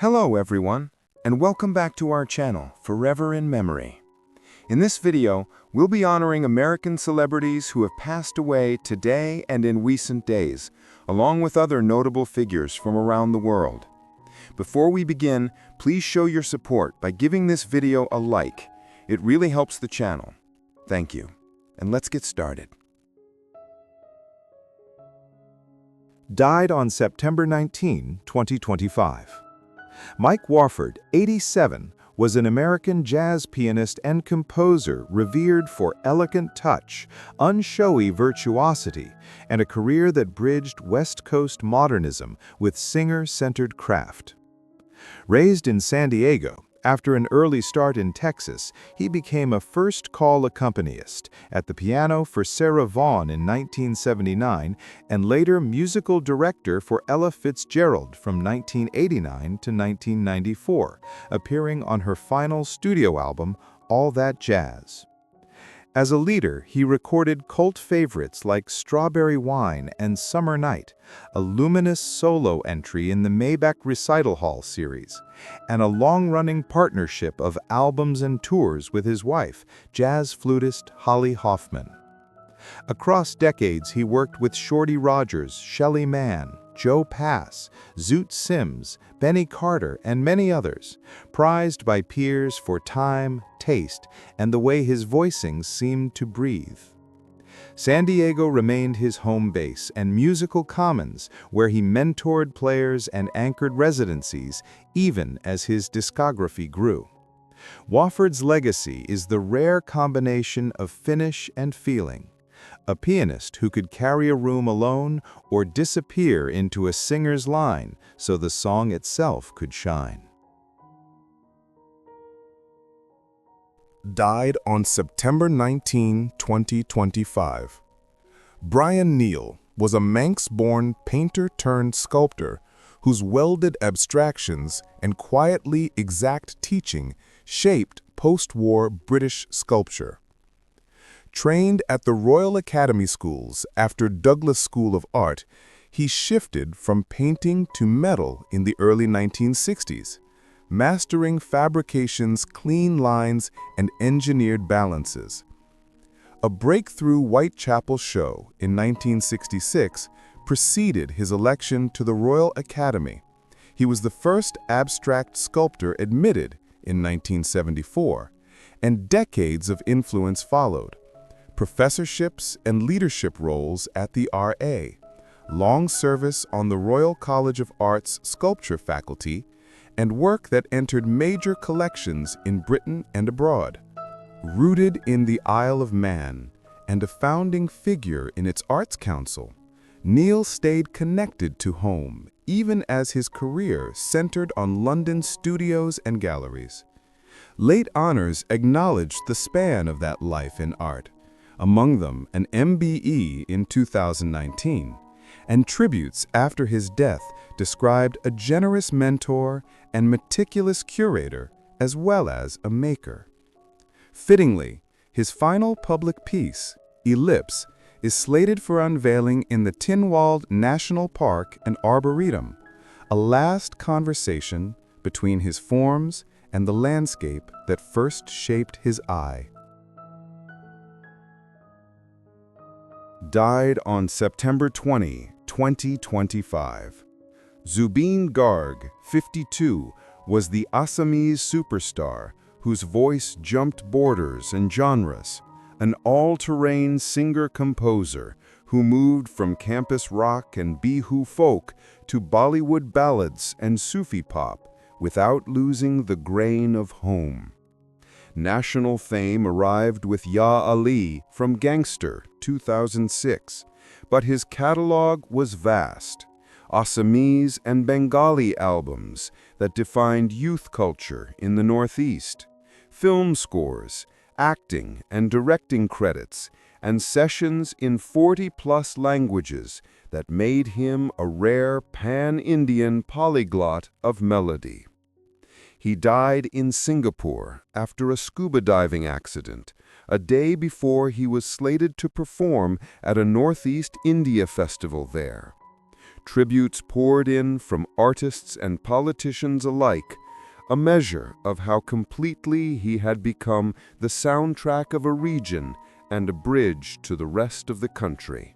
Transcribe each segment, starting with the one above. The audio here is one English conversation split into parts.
Hello everyone, and welcome back to our channel, Forever in Memory. In this video, we'll be honoring American celebrities who have passed away today and in recent days, along with other notable figures from around the world. Before we begin, please show your support by giving this video a like. It really helps the channel. Thank you. And let's get started. Died on September 19, 2025. Mike Wofford, 87, was an American jazz pianist and composer revered for elegant touch, unshowy virtuosity, and a career that bridged West Coast modernism with singer-centered craft. Raised in San Diego, after an early start in Texas, he became a first-call accompanist at the piano for Sarah Vaughan in 1979 and later musical director for Ella Fitzgerald from 1989 to 1994, appearing on her final studio album, All That Jazz. As a leader, he recorded cult favorites like Strawberry Wine and Summer Night, a luminous solo entry in the Maybach Recital Hall series, and a long-running partnership of albums and tours with his wife, jazz flutist Holly Hoffman. Across decades, he worked with Shorty Rogers, Shelly Manne, Joe Pass, Zoot Sims, Benny Carter, and many others, prized by peers for time, taste, and the way his voicings seemed to breathe. San Diego remained his home base and musical commons, where he mentored players and anchored residencies, even as his discography grew. Wofford's legacy is the rare combination of finish and feeling. A pianist who could carry a room alone or disappear into a singer's line so the song itself could shine. Died on September 19, 2025. Brian Neal was a Manx-born painter-turned-sculptor whose welded abstractions and quietly exact teaching shaped post-war British sculpture. Trained at the Royal Academy Schools after Douglas School of Art, he shifted from painting to metal in the early 1960s, mastering fabrication's clean lines and engineered balances. A breakthrough Whitechapel show in 1966 preceded his election to the Royal Academy. He was the first abstract sculptor admitted in 1974, and decades of influence followed. Professorships and leadership roles at the RA, long service on the Royal College of Art's sculpture faculty, and work that entered major collections in Britain and abroad. Rooted in the Isle of Man and a founding figure in its Arts Council, Neal stayed connected to home, even as his career centered on London studios and galleries. Late honors acknowledged the span of that life in art, among them an MBE in 2019, and tributes after his death described a generous mentor and meticulous curator as well as a maker. Fittingly, his final public piece, Ellipse, is slated for unveiling in the Tynwald National Park and Arboretum, a last conversation between his forms and the landscape that first shaped his eye. Died on September 20, 2025. Zubeen Garg, 52, was the Assamese superstar whose voice jumped borders and genres, an all-terrain singer-composer who moved from campus rock and Bihu folk to Bollywood ballads and Sufi pop without losing the grain of home. National fame arrived with Ya Ali from Gangster, 2006, but his catalog was vast. Assamese and Bengali albums that defined youth culture in the Northeast, film scores, acting and directing credits, and sessions in 40-plus languages that made him a rare pan-Indian polyglot of melody. He died in Singapore after a scuba diving accident, a day before he was slated to perform at a Northeast India festival there. tributes poured in from artists and politicians alike, a measure of how completely he had become the soundtrack of a region and a bridge to the rest of the country.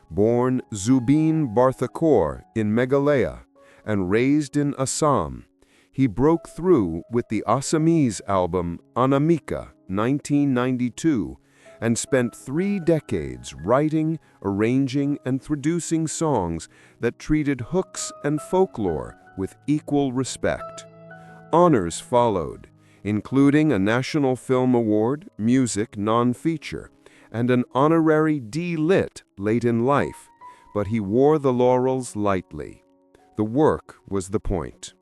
Born Zubeen Barthakur in Meghalaya and raised in Assam, he broke through with the Assamese album Anamika 1992 and spent 3 decades writing, arranging, and producing songs that treated hooks and folklore with equal respect. Honors followed, including a National Film Award, Music Non-Feature, and an honorary D.Lit late in life, but he wore the laurels lightly. The work was the point.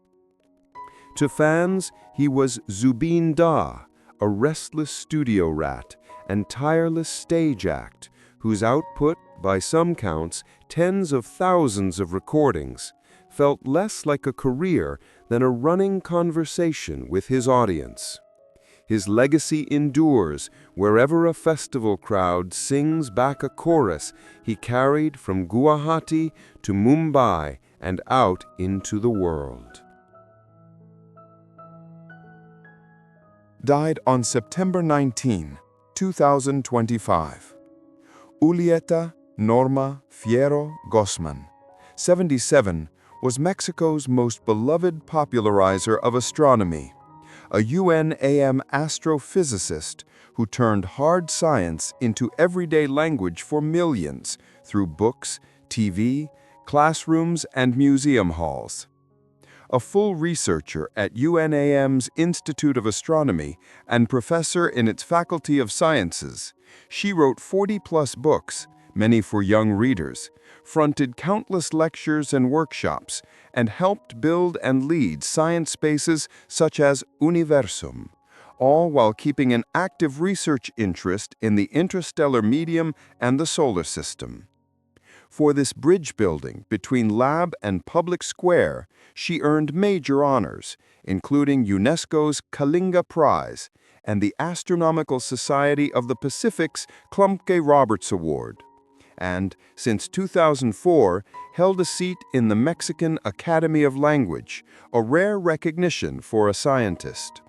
To fans, he was Zubeen Da, a restless studio rat and tireless stage act, whose output, by some counts, tens of thousands of recordings, felt less like a career than a running conversation with his audience. His legacy endures wherever a festival crowd sings back a chorus he carried from Guwahati to Mumbai and out into the world. Died on September 19, 2025. Julieta Norma Fierro Gosman, 77, was Mexico's most beloved popularizer of astronomy, a UNAM astrophysicist who turned hard science into everyday language for millions through books, TV, classrooms, and museum halls. A full researcher at UNAM's Institute of Astronomy and professor in its Faculty of Sciences, she wrote 40-plus books, many for young readers, fronted countless lectures and workshops, and helped build and lead science spaces such as Universum, all while keeping an active research interest in the interstellar medium and the solar system. For this bridge building between lab and public square, she earned major honors, including UNESCO's Kalinga Prize and the Astronomical Society of the Pacific's Klumpke Roberts Award, and, since 2004, held a seat in the Mexican Academy of Language, a rare recognition for a scientist.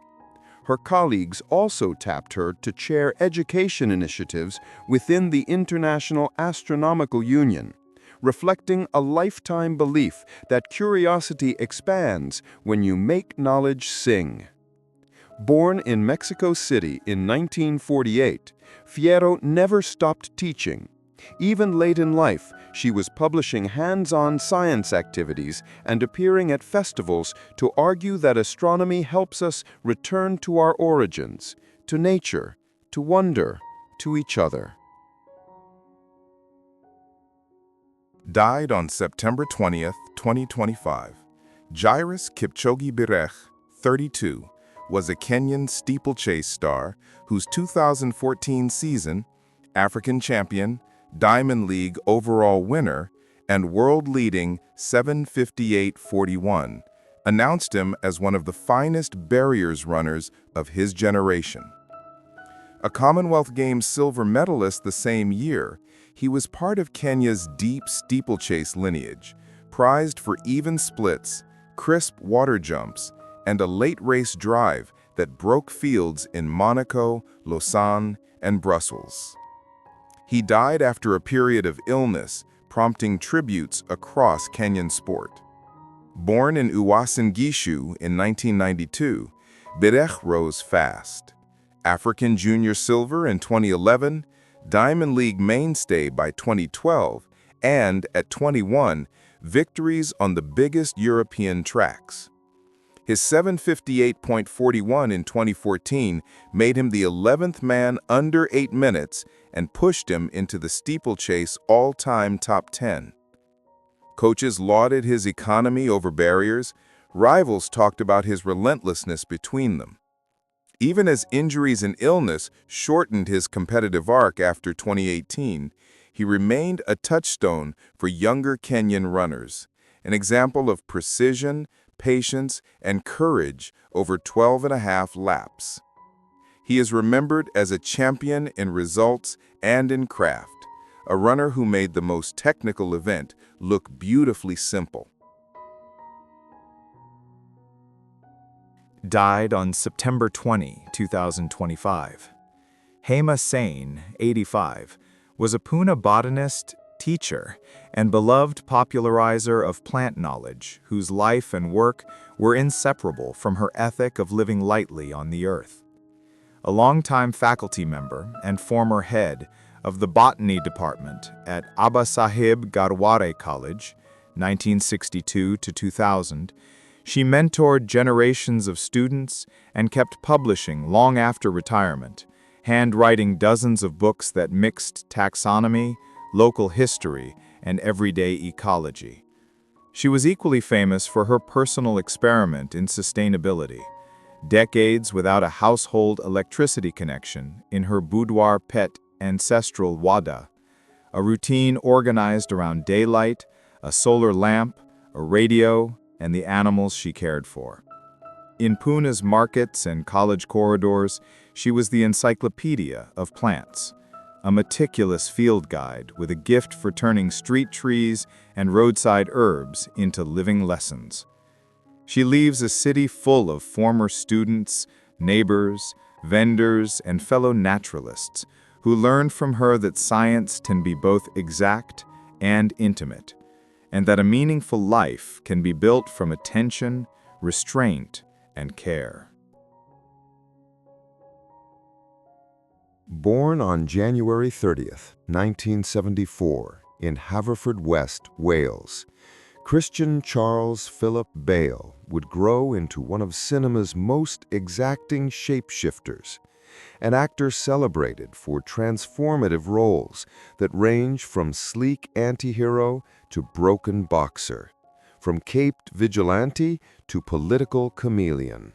Her colleagues also tapped her to chair education initiatives within the International Astronomical Union, reflecting a lifetime belief that curiosity expands when you make knowledge sing. Born in Mexico City in 1948, Fierro never stopped teaching. Even late in life, she was publishing hands-on science activities and appearing at festivals to argue that astronomy helps us return to our origins, to nature, to wonder, to each other. Died on September 20th, 2025. Jairus Kipchoge Birech, 32, was a Kenyan steeplechase star whose 2014 season, African champion, Diamond League overall winner, and world-leading 7:58.41, announced him as one of the finest barriers runners of his generation. A Commonwealth Games silver medalist the same year, he was part of Kenya's deep steeplechase lineage, prized for even splits, crisp water jumps, and a late-race drive that broke fields in Monaco, Lausanne, and Brussels. He died after a period of illness, prompting tributes across Kenyan sport. Born in Uasin Gishu in 1992, Birech rose fast. African Junior Silver in 2011, Diamond League mainstay by 2012, and, at 21, victories on the biggest European tracks. His 7:58.41 in 2014 made him the 11th man under 8 minutes and pushed him into the steeplechase all-time top 10. Coaches lauded his economy over barriers. Rivals talked about his relentlessness between them. Even as injuries and illness shortened his competitive arc after 2018, he remained a touchstone for younger Kenyan runners, an example of precision, patience, and courage over 12.5 laps. He is remembered as a champion in results and in craft, a runner who made the most technical event look beautifully simple. Died on September 20, 2025. Hema Sain, 85, was a Pune botanist, teacher, and beloved popularizer of plant knowledge whose life and work were inseparable from her ethic of living lightly on the earth. A longtime faculty member and former head of the botany department at Abasaheb Garware College, 1962 to 2000, she mentored generations of students and kept publishing long after retirement, handwriting dozens of books that mixed taxonomy, local history, and everyday ecology. She was equally famous for her personal experiment in sustainability, decades without a household electricity connection in her boudoir pet ancestral wada, a routine organized around daylight, a solar lamp, a radio, and the animals she cared for. In Pune's markets and college corridors, she was the encyclopedia of plants, a meticulous field guide with a gift for turning street trees and roadside herbs into living lessons. She leaves a city full of former students, neighbors, vendors, and fellow naturalists who learned from her that science can be both exact and intimate, and that a meaningful life can be built from attention, restraint, and care. Born on January 30th, 1974, in Haverfordwest, Wales, Christian Charles Philip Bale would grow into one of cinema's most exacting shapeshifters, an actor celebrated for transformative roles that range from sleek anti-hero to broken boxer, from caped vigilante to political chameleon.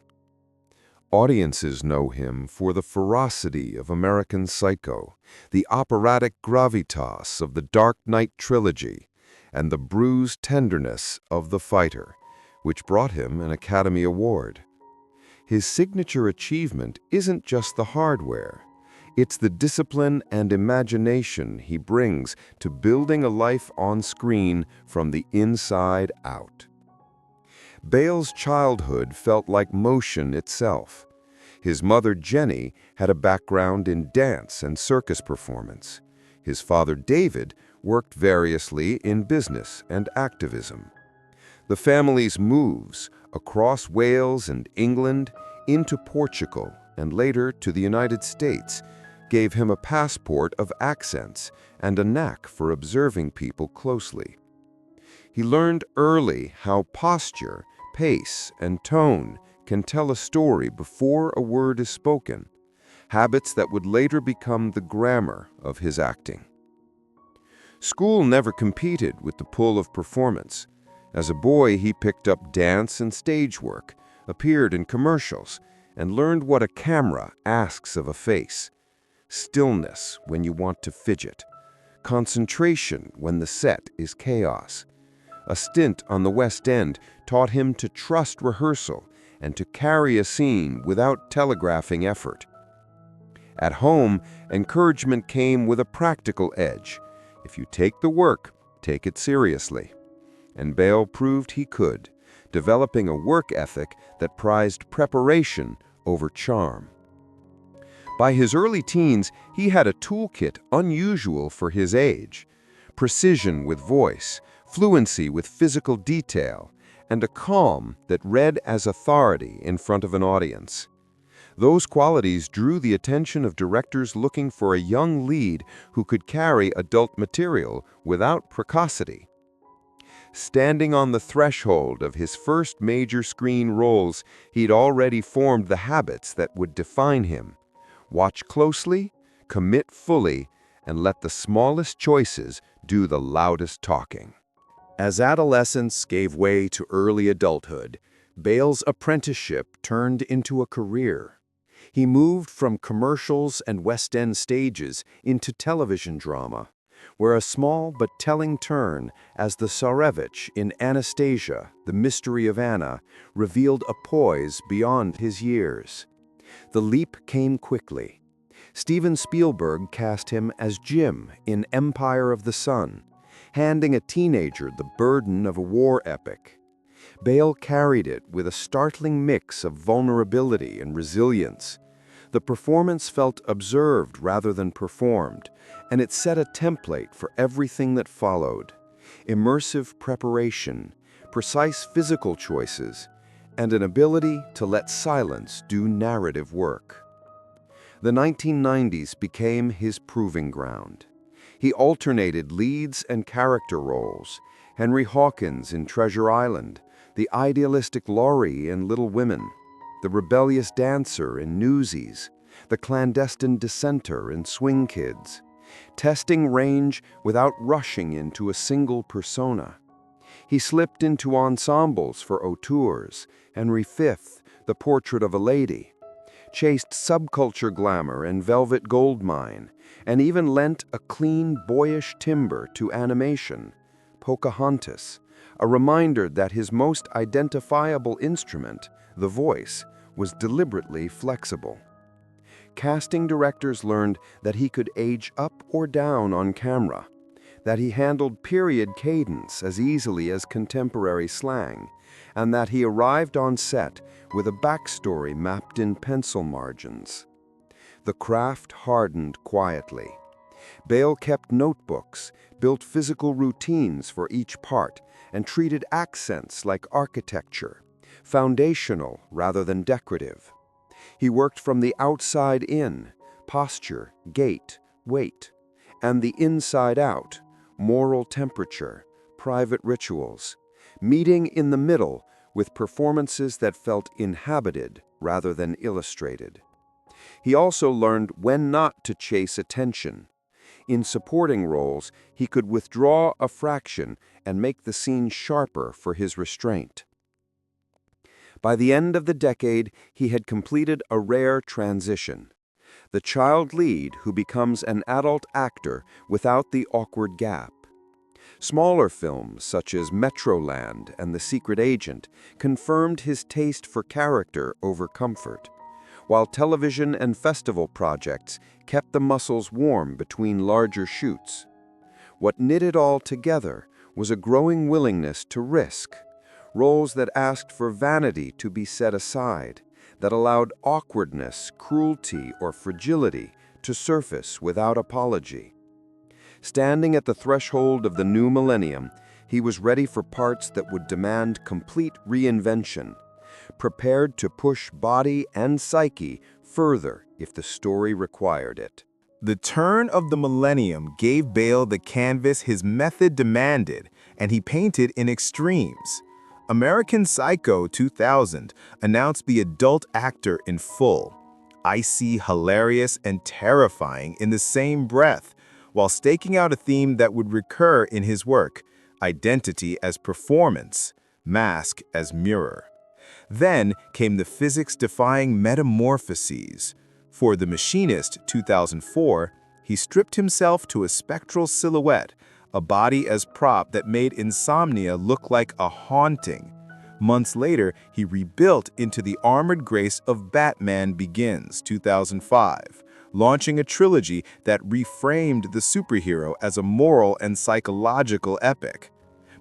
Audiences know him for the ferocity of American Psycho, the operatic gravitas of the Dark Knight trilogy, and the bruised tenderness of The Fighter, which brought him an Academy Award. His signature achievement isn't just the hardware. It's the discipline and imagination he brings to building a life on screen from the inside out. Bale's childhood felt like motion itself. His mother, Jenny, had a background in dance and circus performance. His father, David, worked variously in business and activism. The family's moves across Wales and England into Portugal and later to the United States gave him a passport of accents and a knack for observing people closely. He learned early how posture, pace, and tone can tell a story before a word is spoken, habits that would later become the grammar of his acting. School never competed with the pull of performance. As a boy, he picked up dance and stage work, appeared in commercials, and learned what a camera asks of a face. Stillness when you want to fidget. Concentration when the set is chaos. A stint on the West End taught him to trust rehearsal and to carry a scene without telegraphing effort. At home, encouragement came with a practical edge. If you take the work, take it seriously. And Bale proved he could, developing a work ethic that prized preparation over charm. By his early teens, he had a toolkit unusual for his age: precision with voice, fluency with physical detail, and a calm that read as authority in front of an audience. Those qualities drew the attention of directors looking for a young lead who could carry adult material without precocity. Standing on the threshold of his first major screen roles, he'd already formed the habits that would define him. Watch closely, commit fully, and let the smallest choices do the loudest talking. As adolescence gave way to early adulthood, Bale's apprenticeship turned into a career. He moved from commercials and West End stages into television drama, where a small but telling turn as the Tsarevich in Anastasia, The Mystery of Anna, revealed a poise beyond his years. The leap came quickly. Steven Spielberg cast him as Jim in Empire of the Sun, handing a teenager the burden of a war epic. Bale carried it with a startling mix of vulnerability and resilience. The performance felt observed rather than performed, and it set a template for everything that followed. Immersive preparation, precise physical choices, and an ability to let silence do narrative work. The 1990s became his proving ground. He alternated leads and character roles: Henry Hawkins in Treasure Island, the idealistic Laurie in Little Women, the rebellious dancer in Newsies, the clandestine dissenter in Swing Kids, testing range without rushing into a single persona. He slipped into ensembles for auteurs, Henry V, The Portrait of a Lady, chased subculture glamour and Velvet Goldmine, and even lent a clean, boyish timbre to animation, Pocahontas, a reminder that his most identifiable instrument, the voice, was deliberately flexible. Casting directors learned that he could age up or down on camera, that he handled period cadence as easily as contemporary slang, and that he arrived on set with a backstory mapped in pencil margins. The craft hardened quietly. Bale kept notebooks, built physical routines for each part, and treated accents like architecture, foundational rather than decorative. He worked from the outside in, posture, gait, weight, and the inside out, moral temperature, private rituals, meeting in the middle with performances that felt inhabited rather than illustrated. He also learned when not to chase attention. In supporting roles, he could withdraw a fraction and make the scene sharper for his restraint. By the end of the decade, he had completed a rare transition: the child lead who becomes an adult actor without the awkward gap. Smaller films such as Metroland and The Secret Agent confirmed his taste for character over comfort, while television and festival projects kept the muscles warm between larger shoots. What knit it all together was a growing willingness to risk, roles that asked for vanity to be set aside, that allowed awkwardness, cruelty, or fragility to surface without apology. Standing at the threshold of the new millennium, he was ready for parts that would demand complete reinvention, prepared to push body and psyche further if the story required it. The turn of the millennium gave Bale the canvas his method demanded, and he painted in extremes. American Psycho 2000 announced the adult actor in full, icy, hilarious, and terrifying in the same breath, while staking out a theme that would recur in his work: identity as performance, mask as mirror. Then came the physics-defying metamorphoses. For The Machinist 2004, he stripped himself to a spectral silhouette, a body as prop that made insomnia look like a haunting. Months later, he rebuilt into the armored grace of Batman Begins 2005, launching a trilogy that reframed the superhero as a moral and psychological epic.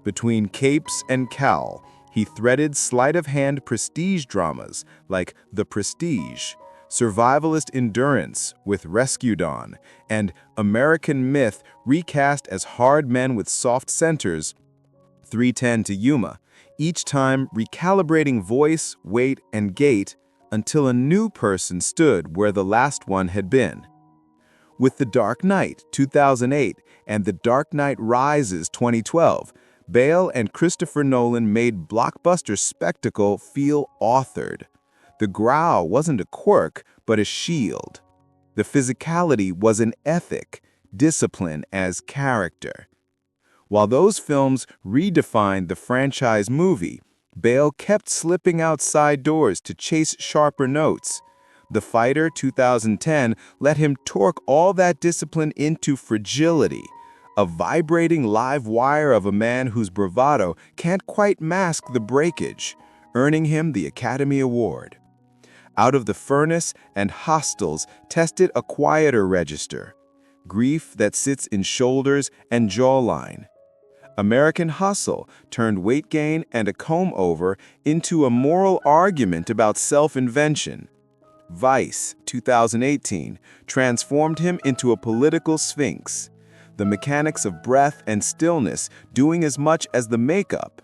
Between capes and cowl, he threaded sleight-of-hand prestige dramas like The Prestige, survivalist endurance with Rescue Dawn, and American Myth recast as hard men with soft centers, 3:10 to Yuma, each time recalibrating voice, weight, and gait until a new person stood where the last one had been. With The Dark Knight 2008 and The Dark Knight Rises 2012, Bale and Christopher Nolan made blockbuster spectacle feel authored. The growl wasn't a quirk, but a shield. The physicality was an ethic, discipline as character. While those films redefined the franchise movie, Bale kept slipping outside doors to chase sharper notes. The Fighter 2010 let him torque all that discipline into fragility, a vibrating live wire of a man whose bravado can't quite mask the breakage, earning him the Academy Award. Out of the furnace and hostels tested a quieter register, grief that sits in shoulders and jawline. American Hustle turned weight gain and a comb-over into a moral argument about self-invention. Vice, 2018, transformed him into a political sphinx, the mechanics of breath and stillness doing as much as the makeup.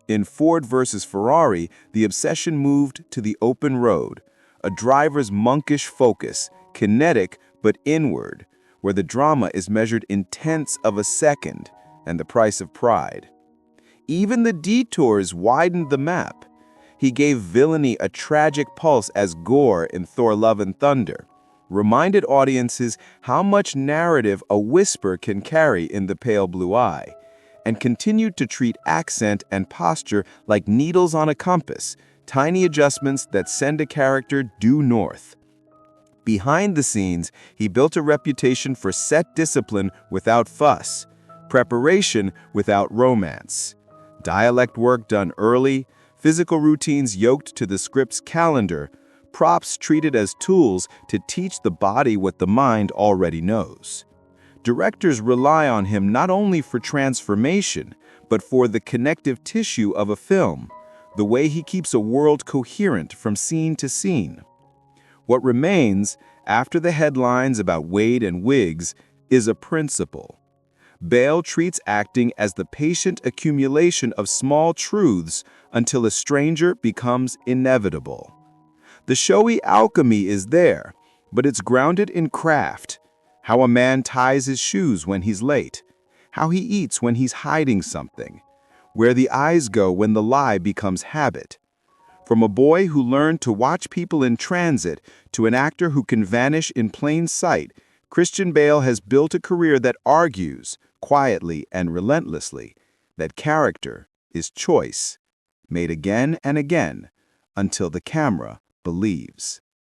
In Ford versus Ferrari, the obsession moved to the open road, a driver's monkish focus, kinetic but inward, where the drama is measured in tenths of a second, and the price of pride. Even the detours widened the map. He gave villainy a tragic pulse as Gore in Thor: Love and Thunder, reminded audiences how much narrative a whisper can carry in The Pale Blue Eye, and continued to treat accent and posture like needles on a compass, tiny adjustments that send a character due north. Behind the scenes, he built a reputation for set discipline without fuss, preparation without romance, dialect work done early, physical routines yoked to the script's calendar, props treated as tools to teach the body what the mind already knows. Directors rely on him not only for transformation, but for the connective tissue of a film, the way he keeps a world coherent from scene to scene. What remains, after the headlines about Wade and wigs, is a principle. Bale treats acting as the patient accumulation of small truths until a stranger becomes inevitable. The showy alchemy is there, but it's grounded in craft. How a man ties his shoes when he's late, how he eats when he's hiding something, where the eyes go when the lie becomes habit. From a boy who learned to watch people in transit to an actor who can vanish in plain sight, Christian Bale has built a career that argues, quietly and relentlessly, that character is choice, made again and again, until the camera believes.